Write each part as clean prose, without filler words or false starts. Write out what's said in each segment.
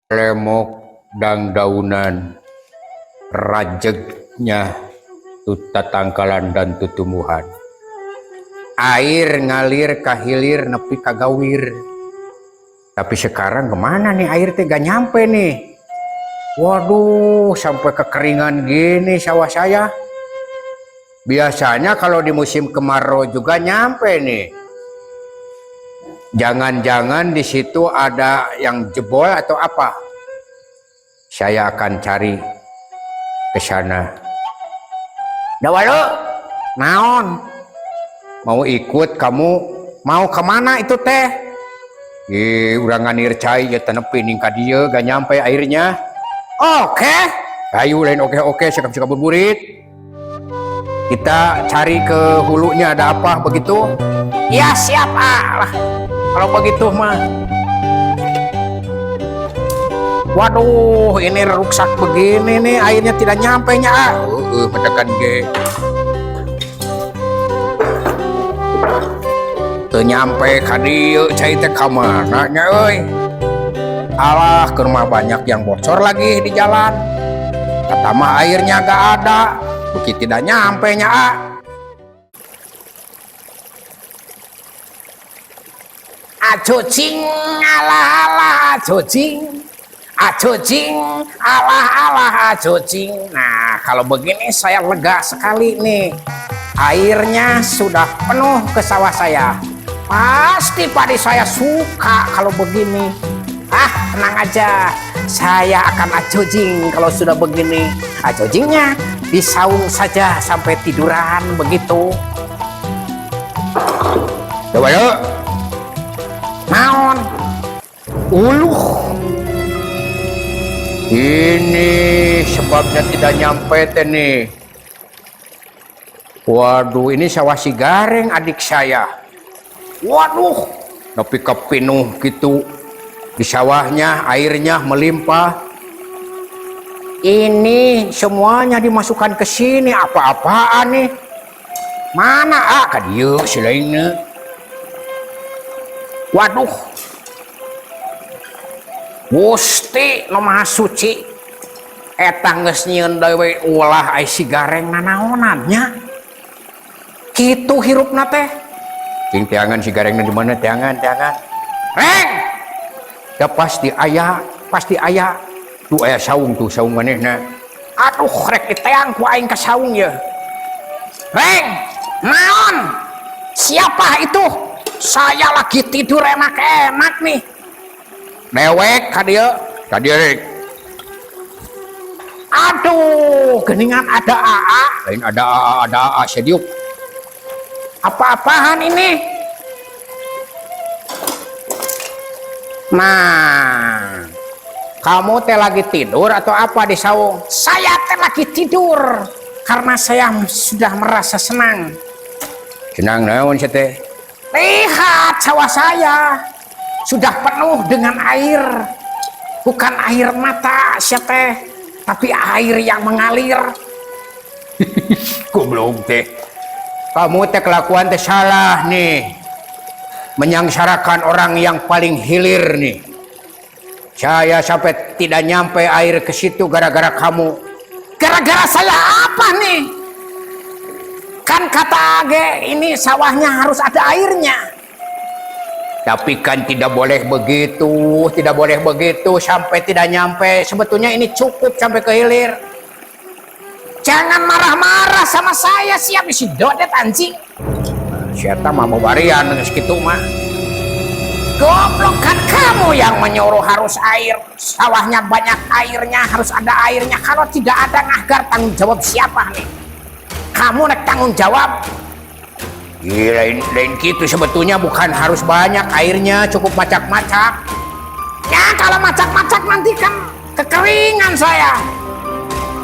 lemok dan daunan rajegnya tatangkalan dan tutumbuhan air ngalir kahilir nepi kagawir. Tapi sekarang kemana nih air teh gak nyampe nih. Waduh, sampai kekeringan gini sawah saya. Biasanya kalau di musim kemarau juga nyampe nih. Jangan-jangan di situ ada yang jebol atau apa? Saya akan cari ke sana. Dawalu, naon? Mau ikut kamu? Mau kemana itu teh? Udah nganir cai ya tenepi ningka dia gak nyampe airnya. Oke. Ayo lain oke sekap berburit. Kita cari ke hulunya ada apa begitu? Ya siap lah. Kalau begitu mah. Waduh, ini ruksak begini nih, airnya tidak nyampe nya. Mendekan ge. Teu nyampe ka dieu cai teh ka mana nya euy. Alah, ke rumah banyak yang bocor lagi di jalan. Kata mah airnya gak ada, begitu tidak nyampe nya. Acocing alah acocing, acocing alah acocing. Nah kalau begini saya lega sekali nih. Airnya sudah penuh ke sawah saya. Pasti padi saya suka kalau begini. Tenang aja, saya akan acocing kalau sudah begini. Acocingnya disaung saja sampai tiduran begitu. Coba yuk. Naon? Uluh. Ini sebabnya tidak nyampe teh nih. Waduh, ini sawah si Gareng adik saya. Waduh, tapi kepinuh gitu. Di sawahnya airnya melimpah. Ini semuanya dimasukkan ke sini. Apa-apaan nih? Mana ka dieu selainnya? Waduh, Gusti nu Maha Suci, eta geus nyieun deui ulah ai si Gareng nanaonannya. Kitu hirupna teh. Cing teangan si Garengna di mana teangan. Reng. Ya pasti aya. Tuh aya saung manehna. Aduh, rek diteang ku aing ka saung ya. Reng, naon? Siapa itu? Saya lagi tidur enak-enak nih. Dewek ka dieu rek. Aduh, geningan ada AA. Lain ada AA sediuk. Apa-apaan ini? Nah, kamu teh lagi tidur atau apa di saung? Saya teh lagi tidur karena saya sudah merasa senang. Senang naon sih teh? Lihat sawah saya sudah penuh dengan air. Bukan air mata teh, tapi air yang mengalir. Goblok teh. Kamu teh kelakuan teh salah nih. Menyangsarakan orang yang paling hilir nih. Saya sampai tidak nyampe air ke situ gara-gara kamu. Gara-gara saya apa nih? Kan kata Age ini sawahnya harus ada airnya. Tapi kan tidak boleh begitu sampai tidak nyampe. Sebetulnya ini cukup sampai ke hilir. Jangan marah-marah sama saya, siap isi dodet anjing. Siapa mah mau barian segitu mah. Goblok, kan kamu yang menyuruh harus air. Sawahnya banyak airnya, harus ada airnya. Kalau tidak ada ngahgar, tanggung jawab siapa nih? Kamu nek tanggung jawab. Lain gitu sebetulnya, bukan harus banyak airnya, cukup macak-macak. Ya kalau macak-macak nanti kan kekeringan saya.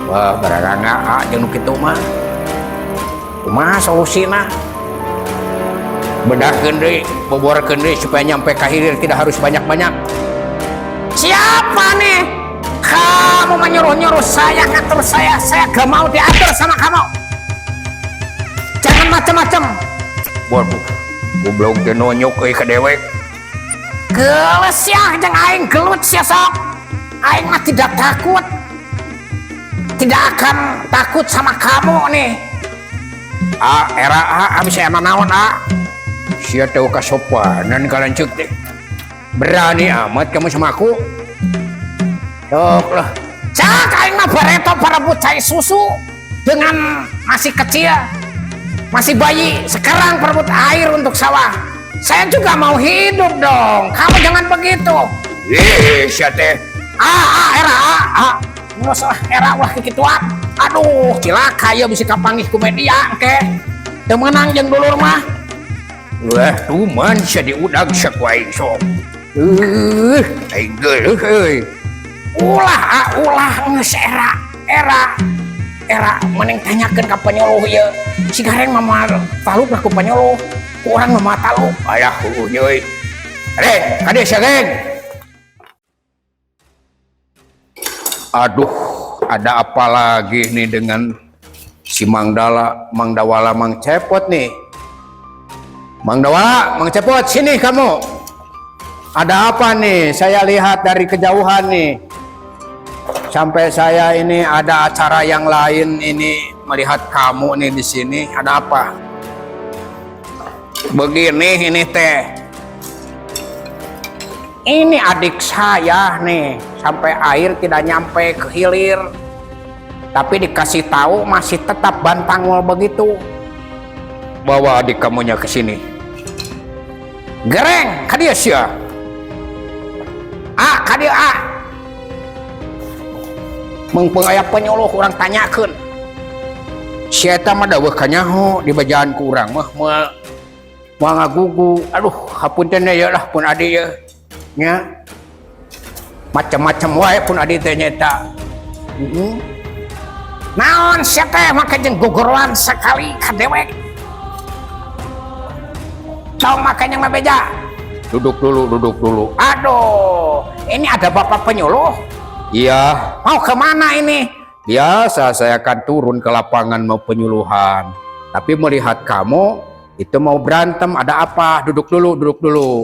Wah, barangga jeung kitu mah. Kumaha solusina? Bedahkeun deui, boborkeun deui supaya nyampe ka hilir tidak harus banyak-banyak. Siapa nih? Kamu menyuruh-nyuruh saya, ngatur saya gak mau diatur sama kamu. Jangan macam-macam. Waduh, goblok teh nonyok euy ka dewek. Geus ya jeung aing gelut sia sok. Aing mah tidak takut. Tidak akan takut sama kamu nih. Era abis saya naon sia tahu kasopanan kalian cek teh. Berani amat kamu sama aku. Sok lah. Cak aing mah bareto parebut cai susu dengan masih kecil, masih bayi. Sekarang parebut air untuk sawah. Saya juga mau hidup dong. Kamu jangan begitu. Sia teh. Era nggak salah era wah kikituan. Aduh cilaka ya bisa kapanggih ku media ke temenang jeung dulur mah. Wah tuman sia diudag sak wae sok. Aing geuleuh euy. Ulah geus era mending tanyakeun ka penyuluh ieu. Si gareng mah taluk lah ku penyuluh. Ku urang mah taluk. Aya heueuh euy. Reng, kade sia geng. Aduh, ada apa lagi nih dengan si Mang Dawala, Mang Cepot nih. Mang Dawala, Mang Cepot, sini kamu. Ada apa nih? Saya lihat dari kejauhan nih. Sampai saya ini ada acara yang lain ini melihat kamu nih di sini. Ada apa? Begini ini teh. Ini adik saya nih, sampai air tidak nyampe ke hilir. Tapi dikasih tahu masih tetap bantangul begitu. Bawa adik kamunya ke sini. Gereng, kadia sia. Kadia Mengpeng aya penyuluh kurang tanyakeun. Sia eta mah daweuh kanyaho di bajaan ku urang mah moal ngagugu. Aduh, hapunten ya lah pun adi ya. Nya macam-macam wae pun adi teh nyata. Naon sia teh make jeung guguruan sekali ka dewek. Tong make jeung beja. Duduk dulu. Aduh, ini ada bapak penyuluh. Iya. Mau kemana ini? Biasa saya akan turun ke lapangan mau penyuluhan. Tapi melihat kamu itu mau berantem, ada apa? Duduk dulu.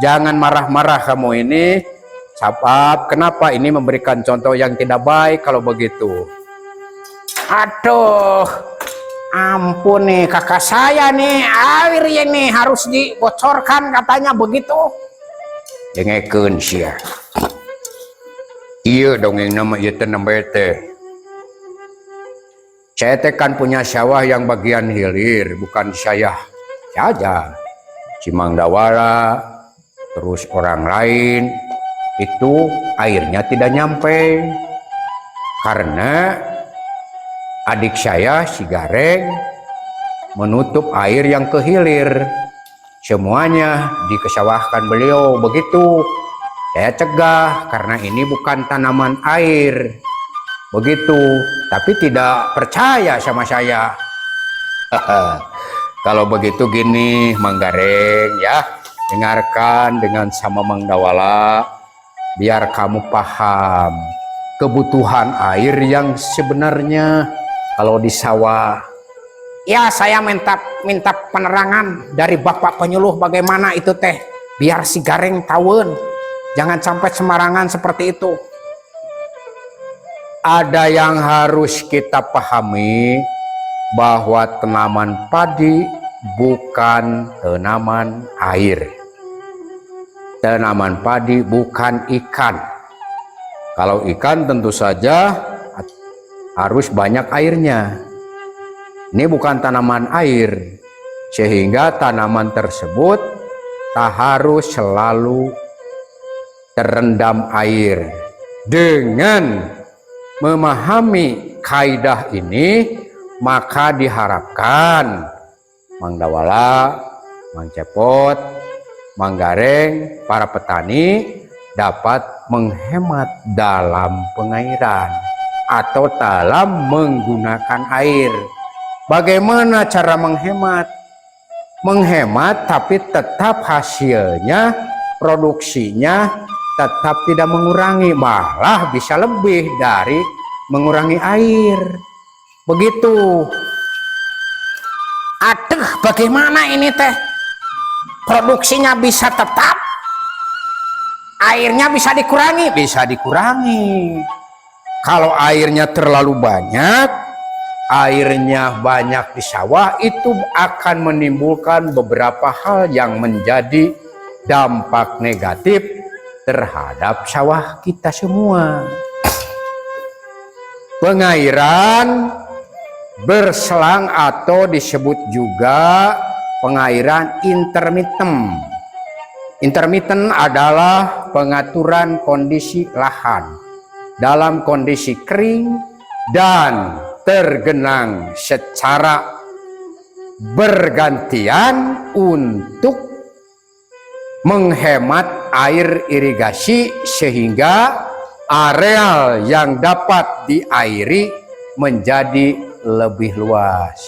Jangan marah-marah kamu ini. Sabab, kenapa ini memberikan contoh yang tidak baik kalau begitu? Aduh, ampun nih kakak saya nih, air ini harus dibocorkan katanya begitu. Dengekeun sia. Iya dong yang nama ieu teh nambah teh. Saya teh kan punya sawah yang bagian hilir, bukan saya saja. Si Mang Dawala, terus orang lain, itu airnya tidak nyampe. Karena adik saya, si Gareng, menutup air yang ke hilir. Semuanya dikesawahkan beliau, begitu. Saya cegah karena ini bukan tanaman air. Begitu, tapi tidak percaya sama saya. Kalau begitu gini, Mang Gareng ya, dengarkan dengan sama Mang Dawala, biar kamu paham kebutuhan air yang sebenarnya kalau di sawah. Ya, saya minta penerangan dari bapak penyuluh bagaimana itu teh, biar si Gareng tahuan. Jangan sampai sembarangan seperti itu. Ada yang harus kita pahami, bahwa tanaman padi bukan tanaman air. Tanaman padi bukan ikan. Kalau ikan tentu saja harus banyak airnya. Ini bukan tanaman air, sehingga tanaman tersebut tak harus selalu terendam air. Dengan memahami kaidah ini, maka diharapkan Mang Dawala, Mang Cepot, Mang Gareng, para petani dapat menghemat dalam pengairan atau dalam menggunakan air. Bagaimana cara menghemat? Menghemat tapi tetap hasilnya, produksinya tetap tidak mengurangi, malah bisa lebih dari mengurangi air. Begitu. Aduh, bagaimana ini teh? Produksinya bisa tetap, airnya bisa dikurangi? Bisa dikurangi. Kalau airnya terlalu banyak, airnya banyak di sawah, itu akan menimbulkan beberapa hal yang menjadi dampak negatif terhadap sawah kita semua. Pengairan berselang atau disebut juga pengairan intermittent. Intermittent adalah pengaturan kondisi lahan dalam kondisi kering dan tergenang secara bergantian untuk menghemat air irigasi sehingga areal yang dapat diairi menjadi lebih luas.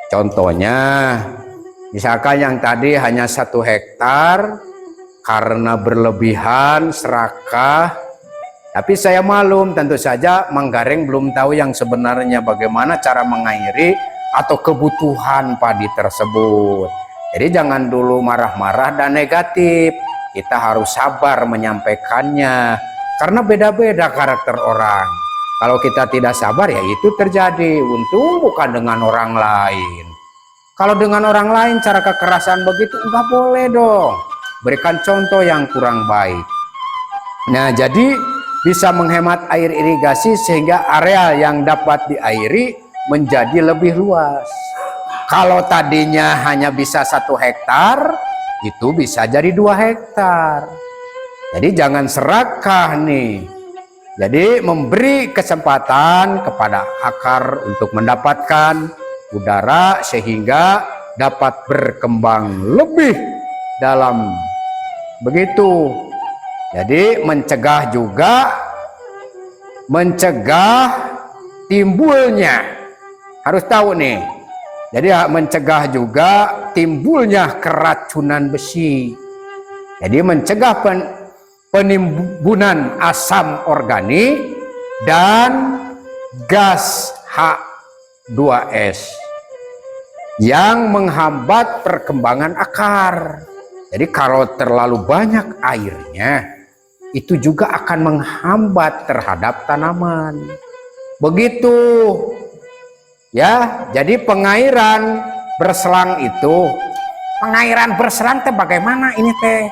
Contohnya, misalkan yang tadi hanya 1 hektar karena berlebihan serakah, tapi saya maklum tentu saja Manggaring belum tahu yang sebenarnya bagaimana cara mengairi atau kebutuhan padi tersebut. Jadi jangan dulu marah-marah dan negatif, kita harus sabar menyampaikannya karena beda-beda karakter orang. Kalau kita tidak sabar ya itu terjadi, untung bukan dengan orang lain. Kalau dengan orang lain cara kekerasan begitu enggak boleh dong. Berikan contoh yang kurang baik. Nah, jadi bisa menghemat air irigasi sehingga area yang dapat diairi menjadi lebih luas. Kalau tadinya hanya bisa 1 hektar, itu bisa jadi 2 hektar. Jadi jangan serakah nih. Jadi memberi kesempatan kepada akar untuk mendapatkan udara sehingga dapat berkembang lebih dalam. Begitu. Jadi mencegah timbulnya, harus tahu nih. Jadi mencegah juga timbulnya keracunan besi. Jadi mencegah penimbunan asam organik dan gas H2S yang menghambat perkembangan akar. Jadi kalau terlalu banyak airnya, itu juga akan menghambat terhadap tanaman. Begitu ya. Jadi pengairan berselang itu, Pengairan berselang teh bagaimana ini teh?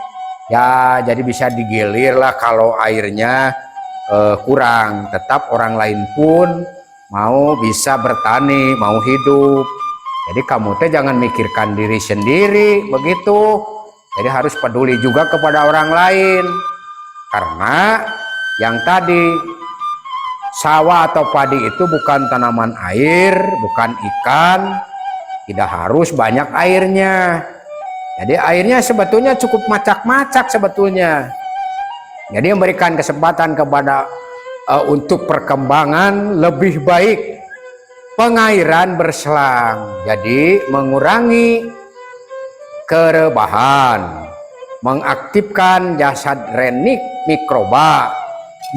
ya jadi bisa digilir lah kalau airnya kurang. Tetap orang lain pun mau bisa bertani, mau hidup. Jadi kamu teh jangan mikirkan diri sendiri begitu. Jadi harus peduli juga kepada orang lain. Karena yang tadi, sawah atau padi itu bukan tanaman air, bukan ikan, tidak harus banyak airnya. Jadi airnya sebetulnya cukup macak-macak sebetulnya. Jadi memberikan kesempatan kepada untuk perkembangan lebih baik. Pengairan berselang, jadi mengurangi kerebahan, mengaktifkan jasad renik mikroba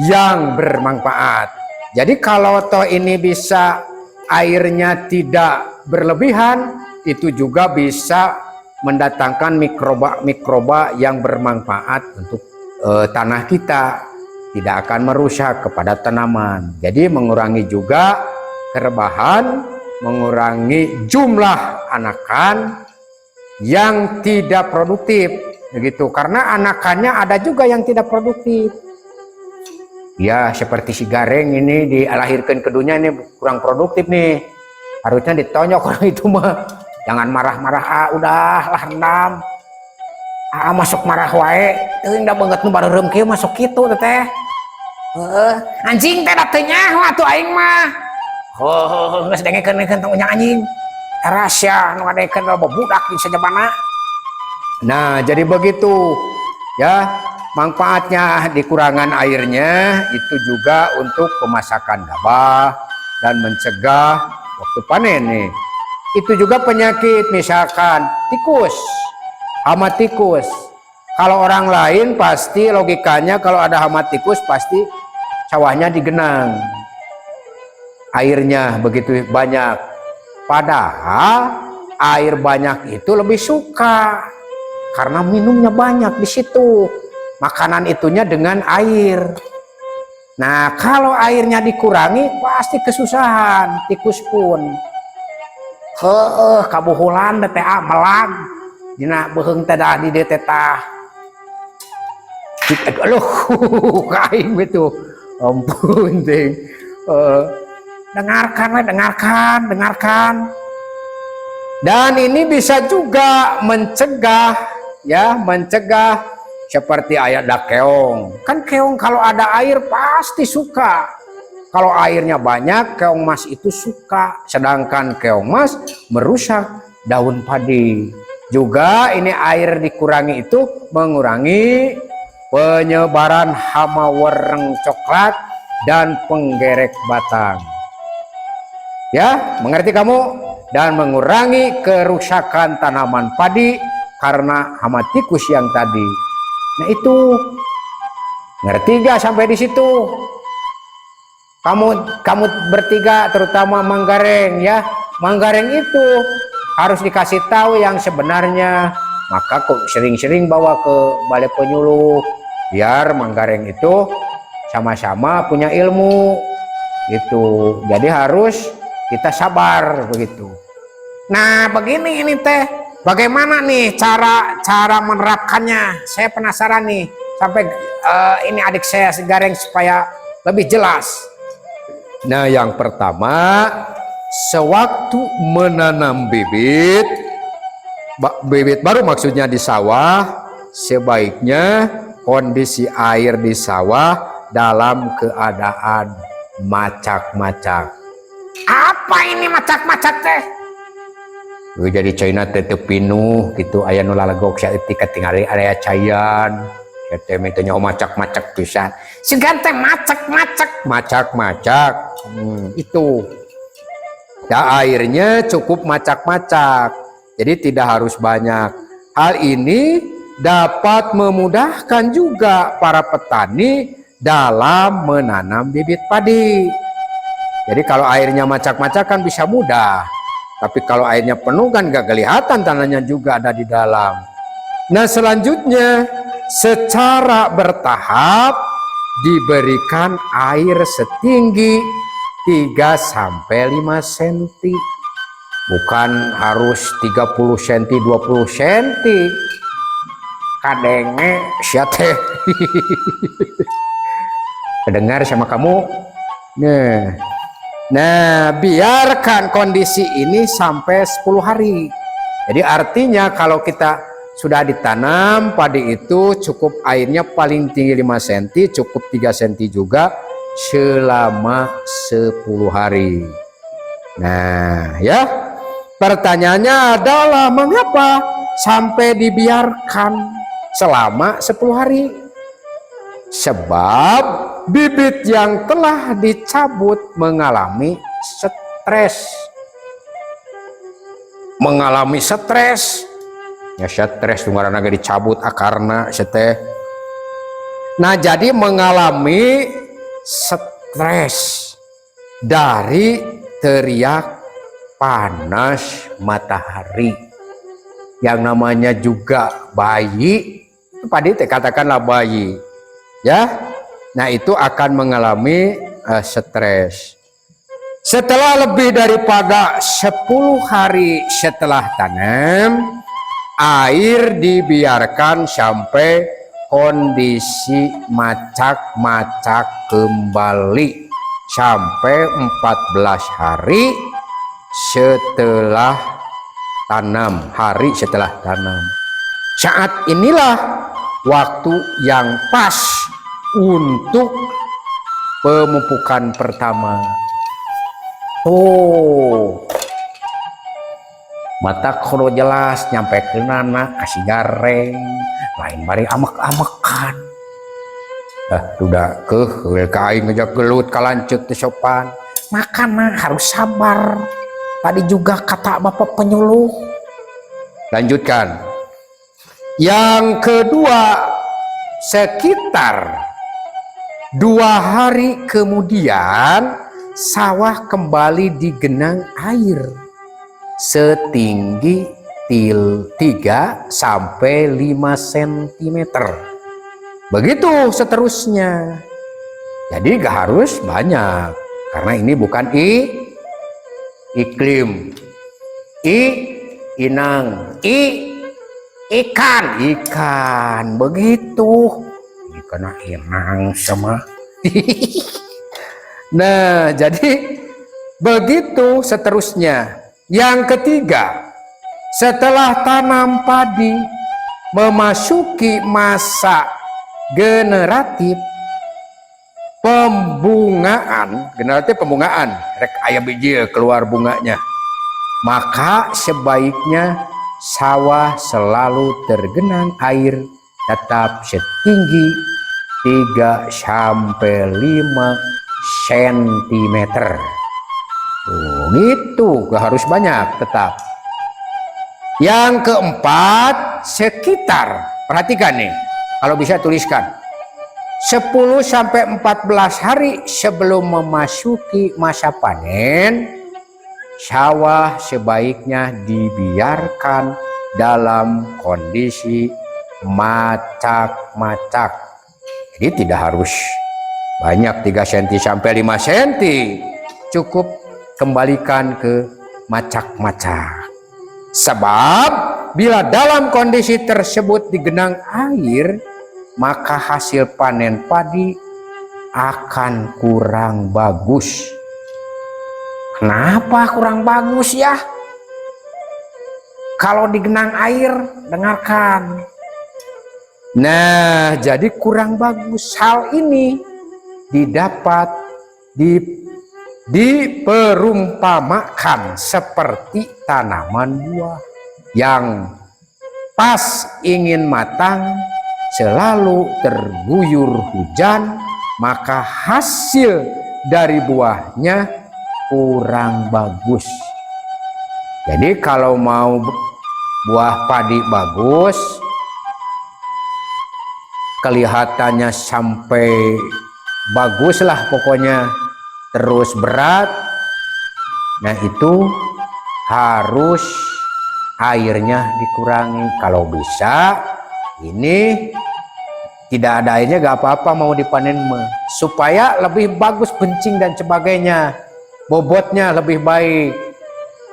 yang bermanfaat. Jadi kalau toh ini bisa airnya tidak berlebihan, itu juga bisa mendatangkan mikroba-mikroba yang bermanfaat untuk tanah kita, tidak akan merusak kepada tanaman. Jadi mengurangi juga kerebahan, mengurangi jumlah anakan yang tidak produktif begitu, karena anakannya ada juga yang tidak produktif ya, seperti si Gareng ini dilahirkan ke dunia ini kurang produktif nih, harusnya ditonyok orang itu mah. Jangan marah-marah, udahlah rendam, masuk marah wae, enggak banget nu bareureum kieu masuk kitu teh. Anjing teh datenya atuh aing mah. Geus dengekeun tong anjing. Rahasia nu ngadekeun budak di sajabana. Nah, jadi begitu ya, manfaatnya di kurangan airnya itu juga untuk pemasakan gabah dan mencegah waktu panen nih. Itu juga penyakit, misalkan tikus, hama tikus. Kalau orang lain pasti logikanya kalau ada hama tikus pasti sawahnya digenang, airnya begitu banyak. Padahal air banyak itu lebih suka karena minumnya banyak di situ. makanan itunya dengan air. Nah, kalau airnya dikurangi pasti kesusahan, tikus pun. Kabuhulan teh melag dina beheung teh dah di dieu teh tah. Aduh, kain itu. Ampun, Ding. Dengarkan. Dan ini bisa juga mencegah seperti ayat da keong. Kan keong kalau ada air pasti suka. Kalau airnya banyak, keong mas itu suka. Sedangkan keong mas merusak daun padi. Juga ini air dikurangi itu mengurangi penyebaran hama wereng coklat dan penggerek batang. Ya, mengerti kamu? Dan mengurangi kerusakan tanaman padi karena hama tikus yang tadi. Nah itu, ngerti gak sampai di situ? Kamu bertiga, terutama Manggareng ya. Manggareng itu harus dikasih tahu yang sebenarnya. Maka kok sering-sering bawa ke balai penyuluh biar Manggareng itu sama-sama punya ilmu itu. Jadi harus kita sabar begitu. Nah begini ini teh, bagaimana nih cara menerapkannya? Saya penasaran nih sampai ini adik saya si Gareng supaya lebih jelas. Nah yang pertama, sewaktu menanam bibit baru maksudnya di sawah, sebaiknya kondisi air di sawah dalam keadaan macak-macak. Apa ini macak-macak teh? Jadi China tetep pinuh gitu, aya nu lalegok saeutik tinggal area cayan. Teh metenya macak-macak pisan. Sigan teh macak-macak. Itu. Ya airnya cukup macak-macak. Jadi tidak harus banyak. Hal ini dapat memudahkan juga para petani dalam menanam bibit padi. Jadi kalau airnya macak-macak kan bisa mudah. Tapi kalau airnya penuh kan gak kelihatan tanahnya juga ada di dalam. Nah selanjutnya secara bertahap diberikan air setinggi 3-5 cm. Bukan harus 30 cm, 20 cm. Kadenge siate. Kedengar sama kamu? Nah, biarkan kondisi ini sampai 10 hari. Jadi artinya kalau kita sudah ditanam padi itu cukup airnya paling tinggi 5 cm, cukup 3 cm juga selama 10 hari. Nah, ya. Pertanyaannya adalah mengapa sampai dibiarkan selama 10 hari? Sebab bibit yang telah dicabut mengalami stres. Ya stres tunggaran agak dicabut akarna seteh. Nah jadi mengalami stres dari teriak panas matahari. Yang namanya juga bayi, padi katakanlah bayi. Ya, nah itu akan mengalami stres. Setelah lebih daripada 10 hari setelah tanam, air dibiarkan sampai kondisi macak-macak kembali sampai 14 hari setelah tanam, Saat inilah waktu yang pas untuk pemupukan pertama. Mata kalau jelas nyampe ke nana kasih gareng, lain bari amek-amekan. Udah kain ngejak gelut kalancut sopan. Makan harus sabar. Tadi juga kata bapak penyuluh. Lanjutkan. Yang kedua, sekitar 2 hari kemudian sawah kembali digenang air setinggi 3-5 cm. Begitu seterusnya. Jadi gak harus banyak, karena ini bukan iklim. Inang, ikan, begitu. Ini kena inang sama. Nah, jadi begitu seterusnya. Yang ketiga, setelah tanam padi memasuki masa generatif pembungaan, rek aya biji keluar bunganya, maka sebaiknya sawah selalu tergenang air tetap setinggi 3 sampai 5 cm. Gitu, gak harus banyak tetap. Yang keempat, sekitar, perhatikan nih, kalau bisa tuliskan 10 sampai 14 hari sebelum memasuki masa panen, sawah sebaiknya dibiarkan dalam kondisi macak-macak. Jadi tidak harus banyak 3 cm sampai 5 cm, cukup kembalikan ke macak-macak. Sebab bila dalam kondisi tersebut digenang air, maka hasil panen padi akan kurang bagus. Kenapa kurang bagus ya? Kalau digenang air, dengarkan. Nah, jadi kurang bagus. Hal ini didapat diperumpamakan seperti tanaman buah yang pas ingin matang selalu terguyur hujan, maka hasil dari buahnya kurang bagus. Jadi kalau mau buah padi bagus, kelihatannya sampai bagus lah pokoknya, terus berat, nah itu harus airnya dikurangi. Kalau bisa ini tidak ada airnya gak apa-apa, mau dipanen supaya lebih bagus bencing dan sebagainya, bobotnya lebih baik,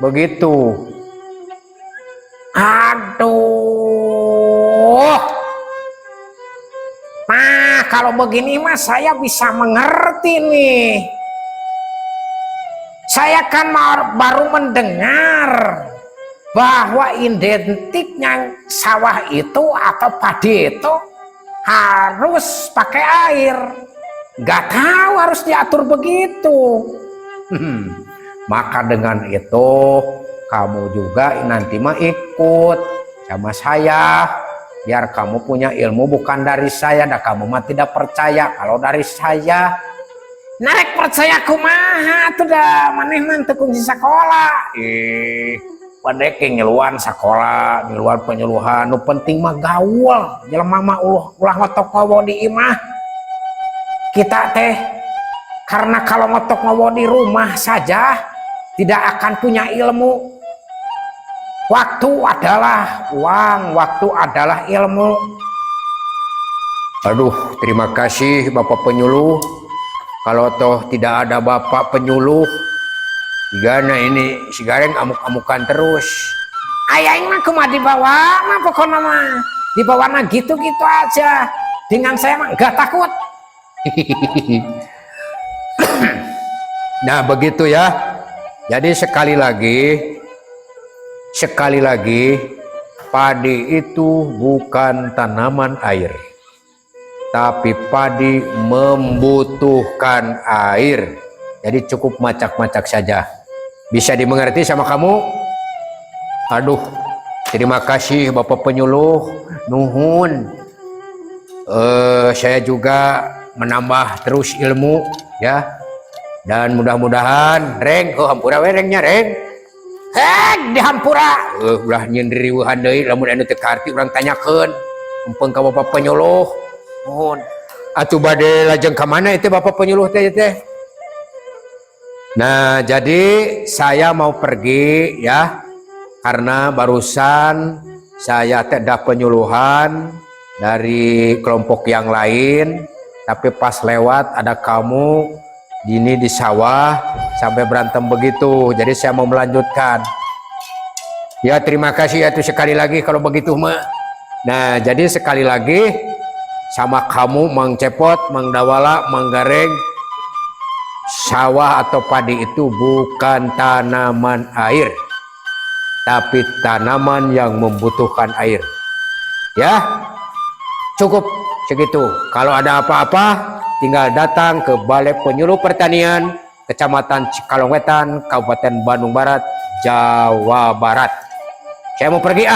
begitu. Aduh, nah kalau begini mah saya bisa mengerti nih. Saya kan baru mendengar bahwa identiknya sawah itu atau padi itu harus pakai air. Gak tahu harus diatur begitu. Maka dengan itu kamu juga nanti mah ikut sama saya, biar kamu punya ilmu bukan dari saya. Dah kamu mah tidak percaya kalau dari saya. Narek percaya kumaha tuh dah maneh nanti kunci sekolah. Pada nyeluan sekolah, nyeluan penyuluhan, nu penting mah gaul. Jelema mah ulah ngotok ngowo di imah. Kita teh karena kalau ngotok ngowo di rumah saja tidak akan punya ilmu. Waktu adalah uang, waktu adalah ilmu. Aduh, terima kasih Bapak penyuluh. Kalau toh tidak ada Bapak penyuluh, gimana ini si Gareng amuk-amukan terus. Ayah mah cuma dibawa mah pokoknya mah dibawa mah gitu-gitu aja. Dengan saya mah nggak takut. Nah begitu ya. Jadi sekali lagi padi itu bukan tanaman air, tapi padi membutuhkan air. Jadi cukup macak-macak saja. Bisa dimengerti sama kamu? Aduh, terima kasih Bapak penyuluh. Nuhun. Saya juga menambah terus ilmu ya. Dan mudah-mudahan Reng, hampura we Rengnya Reng. Di hampura. Ulah nyendiri wuhan deui lamun anu teu karti urang tanyakeun. Mumpung ka Bapak penyuluh. Nuhun. Atuh bade lajeng ka mana itu Bapak penyuluh teh teh? Nah, jadi saya mau pergi ya. Karena barusan saya tidak penyuluhan dari kelompok yang lain, tapi pas lewat ada kamu gini di sawah sampai berantem begitu. Jadi saya mau melanjutkan. Ya terima kasih ya tuh sekali lagi kalau begitu mah. Nah jadi sekali lagi sama kamu Mang Cepot, Mang Dawala, Mang Gareng, sawah atau padi itu bukan tanaman air, tapi tanaman yang membutuhkan air. Ya cukup segitu. Kalau ada apa-apa tinggal datang ke Balai Penyuluh Pertanian Kecamatan Cikalongwetan, Kabupaten Bandung Barat, Jawa Barat. Saya mau pergi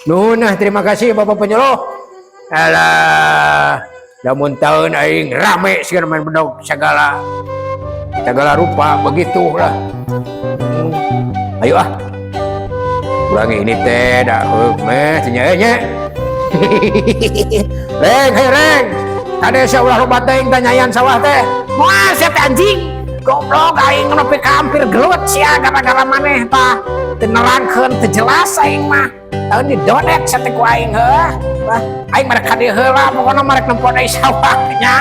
Nunah, terima kasih Bapak Penyuluh. Alah, namun tahun aing rame sih main bedog segala rupa begitulah. Ayo ulangi ini teh dah meh nya. Reng, kade saulah loba teh tanyayan sawah teh. Moal sia teh anjing. Goblok aing nepi ka hampir gelut sia gara-gara maneh tah teu nerangkeun teu jelas aing mah. Tahu di dodet sia teh ku aing heuh. Aing mah ka dieu heula pokona marek nempo deui sawahnya.